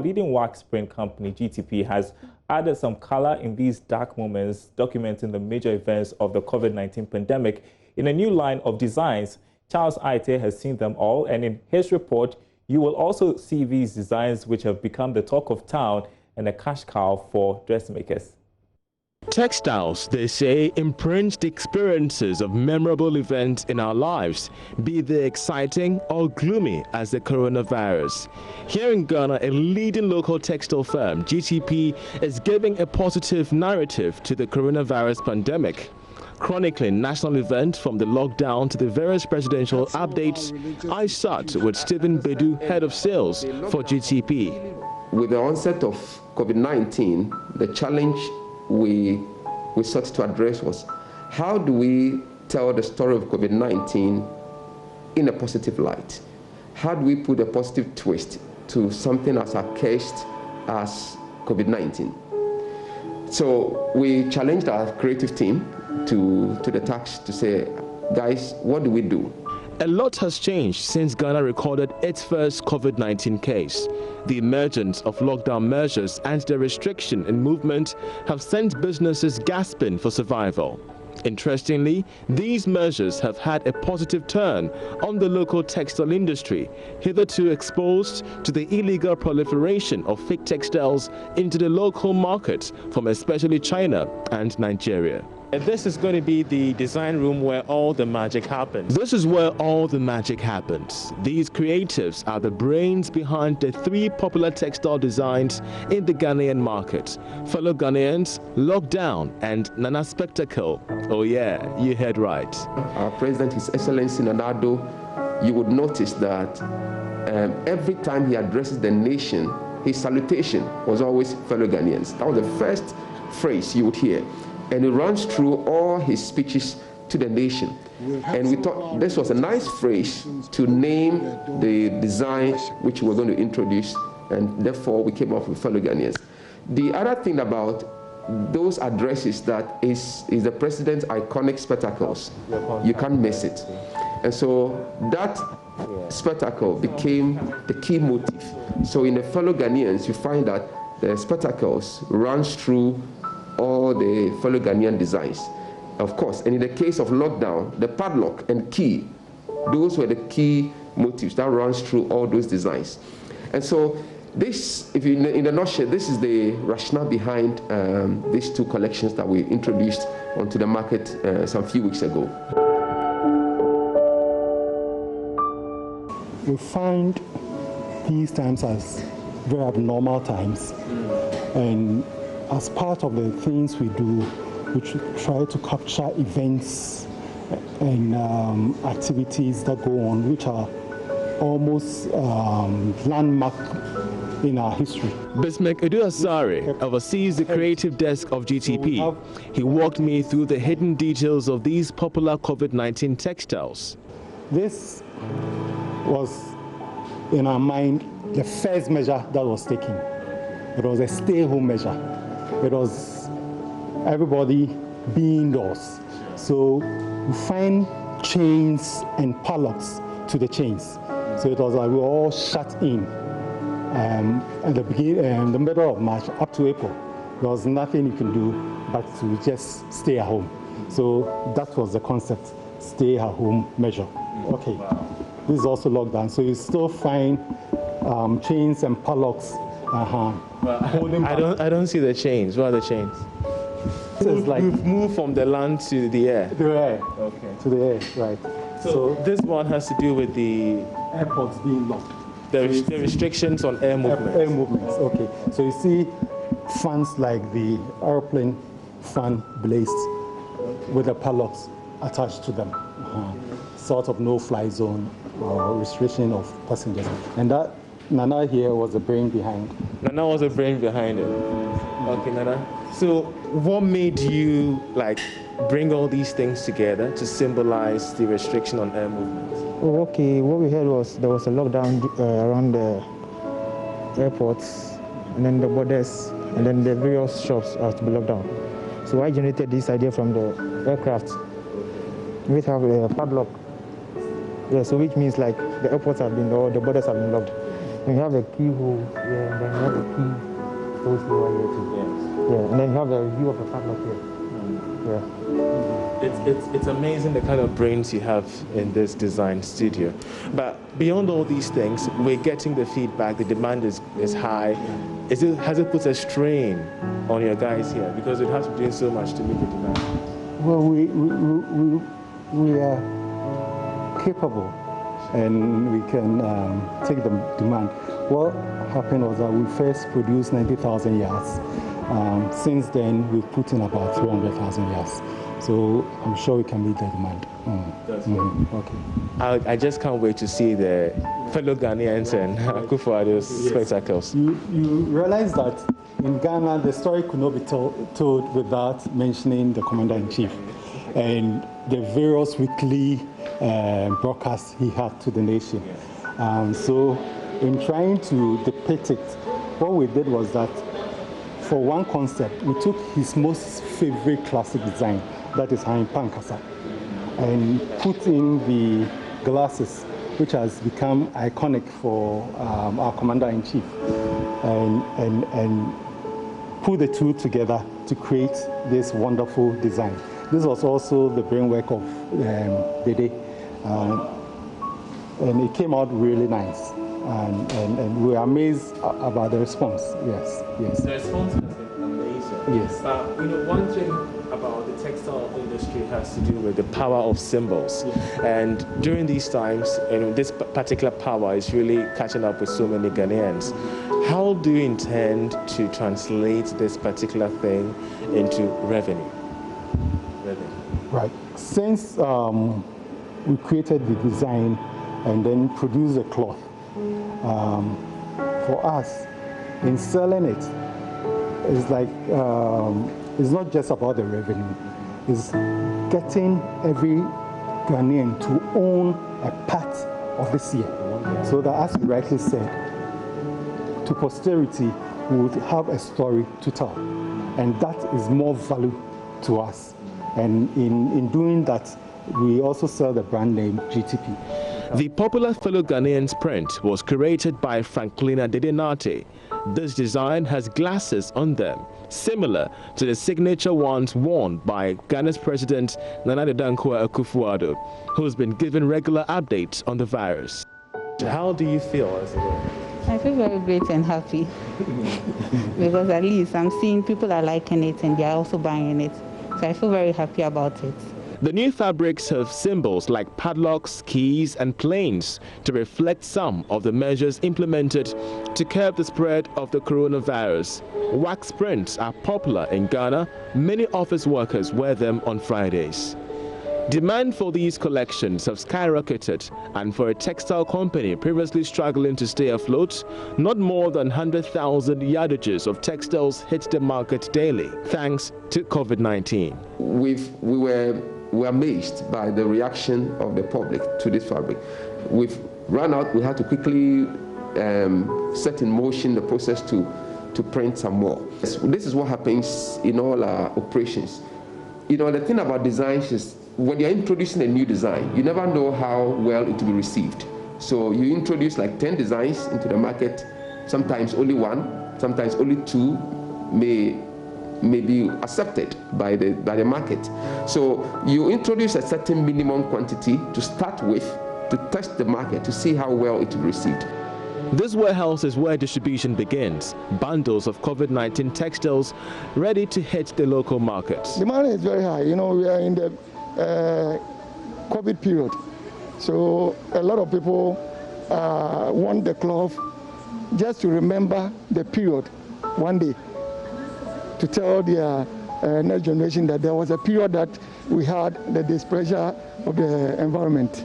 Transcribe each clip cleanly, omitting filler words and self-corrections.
Leading wax print company GTP has added some color in these dark moments, documenting the major events of the COVID-19 pandemic in a new line of designs. Charles Aite has seen them all, and in his report, you will also see these designs which have become the talk of town and a cash cow for dressmakers. Textiles, they say, imprint the experiences of memorable events in our lives, be they exciting or gloomy as the coronavirus. Here in Ghana, a leading local textile firm, GTP, is giving a positive narrative to the coronavirus pandemic. Chronicling national events from the lockdown to the various presidential updates, I sat with Stephen Bedu, head of sales for GTP. With the onset of COVID-19, the challenge we sought to address was, how do we tell the story of COVID-19 in a positive light? How do we put a positive twist to something as accursed as COVID-19? So we challenged our creative team to the task to say, guys, what do we do? A lot has changed since Ghana recorded its first COVID-19 case. The emergence of lockdown measures and the restriction in movement have sent businesses gasping for survival. Interestingly, these measures have had a positive turn on the local textile industry, hitherto exposed to the illegal proliferation of fake textiles into the local market from especially China and Nigeria. This is going to be the design room where all the magic happens. This is where all the magic happens. These creatives are the brains behind the three popular textile designs in the Ghanaian market. Fellow Ghanaians, Lockdown and Nana Spectacle. Oh yeah, you heard right. Our President, His Excellency Nana Addo, you would notice that every time he addresses the nation, his salutation was always fellow Ghanaians. That was the first phrase you would hear. And it runs through all his speeches to the nation. And we thought this was a nice phrase to name the design which we're going to introduce, and therefore we came up with fellow Ghanaians. The other thing about those addresses that is the president's iconic spectacles. You can't miss it. And so that spectacle became the key motif. So in the fellow Ghanaians, you find that the spectacles runs through all the fellow Ghanaian designs. Of course, and in the case of Lockdown, the padlock and key, those were the key motifs that runs through all those designs. And so this, if you, in a nutshell, this is the rationale behind these two collections that we introduced onto the market some few weeks ago. We find these times as very abnormal times, and as part of the things we do, we try to capture events and activities that go on, which are almost landmark in our history. Bismek Eduasare oversees the creative desk of GTP. He walked me through the hidden details of these popular COVID-19 textiles. This was, in our mind, the first measure that was taken. It was a stay-home measure. It was everybody being indoors. So we find chains and padlocks to the chains. So it was like we were all shut in at the middle of March up to April. There was nothing you can do but to just stay at home. So that was the concept, stay at home measure. Okay, this is also lockdown. So you still find chains and padlocks. I don't see the chains. What are the chains? So it's like we've moved from the land to the air. The air. Okay. To the air, right. So this one has to do with the airports being locked. The restrictions on air movements. Air movements, okay. So you see fans like the airplane fan blazed with the padlocks attached to them. Sort of no-fly zone or restriction of passengers. And that Nana here was the brain behind. Nana was the brain behind it. Okay, Nana. So what made you bring all these things together to symbolize the restriction on air movements? Oh, okay, what we heard was there was a lockdown around the airports and then the borders and then the various shops have to be locked down. So I generated this idea from the aircraft. We have a padlock. Yeah, so which means like the airports have been, or the borders have been locked. Then you have a keyhole here, and then you have a key holes over here too. Yes. Yeah, and then you have a view of the padlock here. Yeah. It's amazing the kind of brains you have in this design studio. But beyond all these things, we're getting the feedback, the demand is high. Has it put a strain on your guys here? Because it has to be doing so much to meet the demand. Well, we are capable and we can take the demand. What happened was that we first produced 90,000 yards. Since then, we've put in about 300,000 yards. So I'm sure we can meet the demand. Okay. I just can't wait to see the fellow Ghanaians and Akufo-Addo's spectacles. You realize that in Ghana, the story could not be told without mentioning the Commander-in-Chief and the various weekly broadcasts he had to the nation. So in trying to depict it, what we did was that for one concept, we took his most favorite classic design, that is Hein Pankasa, and put in the glasses, which has become iconic for our Commander-in-Chief, and put the two together to create this wonderful design. This was also the brainwork of Dede, and it came out really nice. And we are amazed about the response. Yes. The response has been amazing. Yes. One thing about the textile industry has to do with the power of symbols. Yes. And during these times, this particular power is really catching up with so many Ghanaians. How do you intend to translate this particular thing into revenue? Right. Since we created the design and then produced the cloth, for us, in selling it, it's like, it's not just about the revenue. It's getting every Ghanaian to own a part of this year. So that, as you rightly said, to posterity, we would have a story to tell. And that is more value to us. And in doing that, we also sell the brand name GTP. The popular fellow Ghanaians print was created by Franklina Dedenate. This design has glasses on them, similar to the signature ones worn by Ghana's President Nana Dankwa Akufo-Addo, who's been given regular updates on the virus. How do you feel as a girl? I feel very great and happy because at least I'm seeing people are liking it and they are also buying it. So I feel very happy about it. The new fabrics have symbols like padlocks, keys, and planes to reflect some of the measures implemented to curb the spread of the coronavirus. Wax prints are popular in Ghana. Many office workers wear them on Fridays. Demand for these collections have skyrocketed, and for a textile company previously struggling to stay afloat, not more than 100,000 yardages of textiles hit the market daily, thanks to COVID-19. We were amazed by the reaction of the public to this fabric. We've run out, we had to quickly set in motion the process to print some more. This is what happens in all our operations. The thing about designs is when you're introducing a new design, you never know how well it will be received. So you introduce like 10 designs into the market, sometimes only one, sometimes only two may be accepted by the market. So you introduce a certain minimum quantity to start with to test the market to see how well it will be received. This warehouse is where distribution begins. Bundles of COVID-19 textiles ready to hit the local markets. Demand is very high. We are in the COVID period. So a lot of people want the cloth just to remember the period one day, to tell their next generation that there was a period that we had the displeasure of the environment.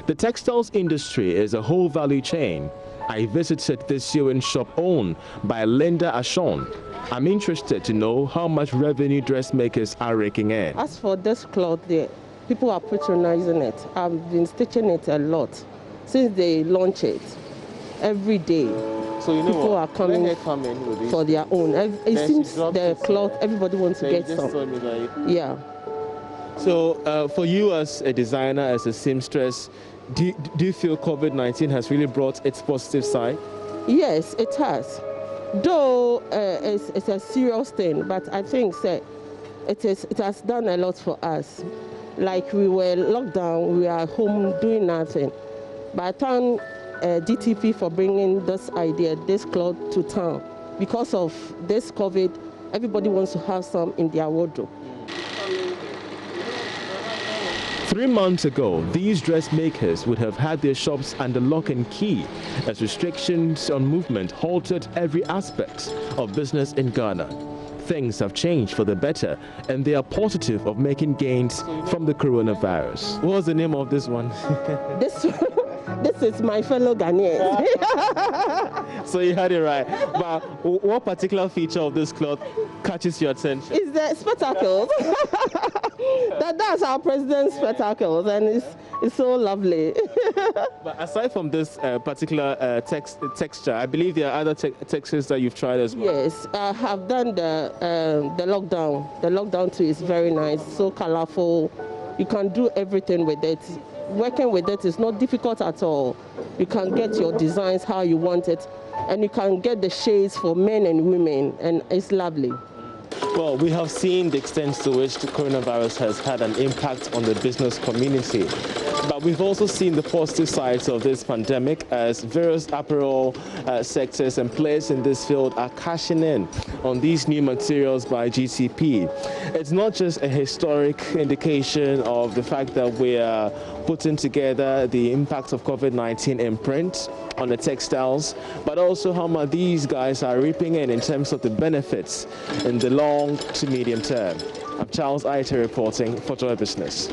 The textiles industry is a whole value chain. I visited this sewing shop owned by Linda Ashon. I'm interested to know how much revenue dressmakers are raking in. As for this cloth, people are patronizing it. I've been stitching it a lot since they launched it. Every day, so people are coming for their own. It seems the cloth, everybody wants to get some. Yeah. So for you as a designer, as a seamstress, Do you feel COVID-19 has really brought its positive side? Yes, it has. Though it's a serious thing, but I think it has done a lot for us. Like we were locked down, we are home doing nothing. But I thank DTP for bringing this idea, this cloth to town. Because of this COVID, everybody wants to have some in their wardrobe. 3 months ago, these dressmakers would have had their shops under lock and key as restrictions on movement halted every aspect of business in Ghana. Things have changed for the better, and they are positive of making gains from the coronavirus. What was the name of this one? This is my fellow Ghanaians. So you had it right. But what particular feature of this cloth catches your attention? It's the spectacles. That's our president's spectacles, and it's so lovely. But aside from this particular texture, I believe there are other textures that you've tried as well. Yes, I have done the lockdown. The lockdown too is very nice, so colorful. You can do everything with it. Working with it is not difficult at all. You can get your designs how you want it, and you can get the shades for men and women, and it's lovely. Well, we have seen the extent to which the coronavirus has had an impact on the business community. But we've also seen the positive sides of this pandemic as various apparel sectors and players in this field are cashing in on these new materials by GTP. It's not just a historic indication of the fact that we are putting together the impact of COVID-19 in print on the textiles, but also how much these guys are reaping in terms of the benefits in the long to medium term. I'm Charles Aite reporting for Joy Business.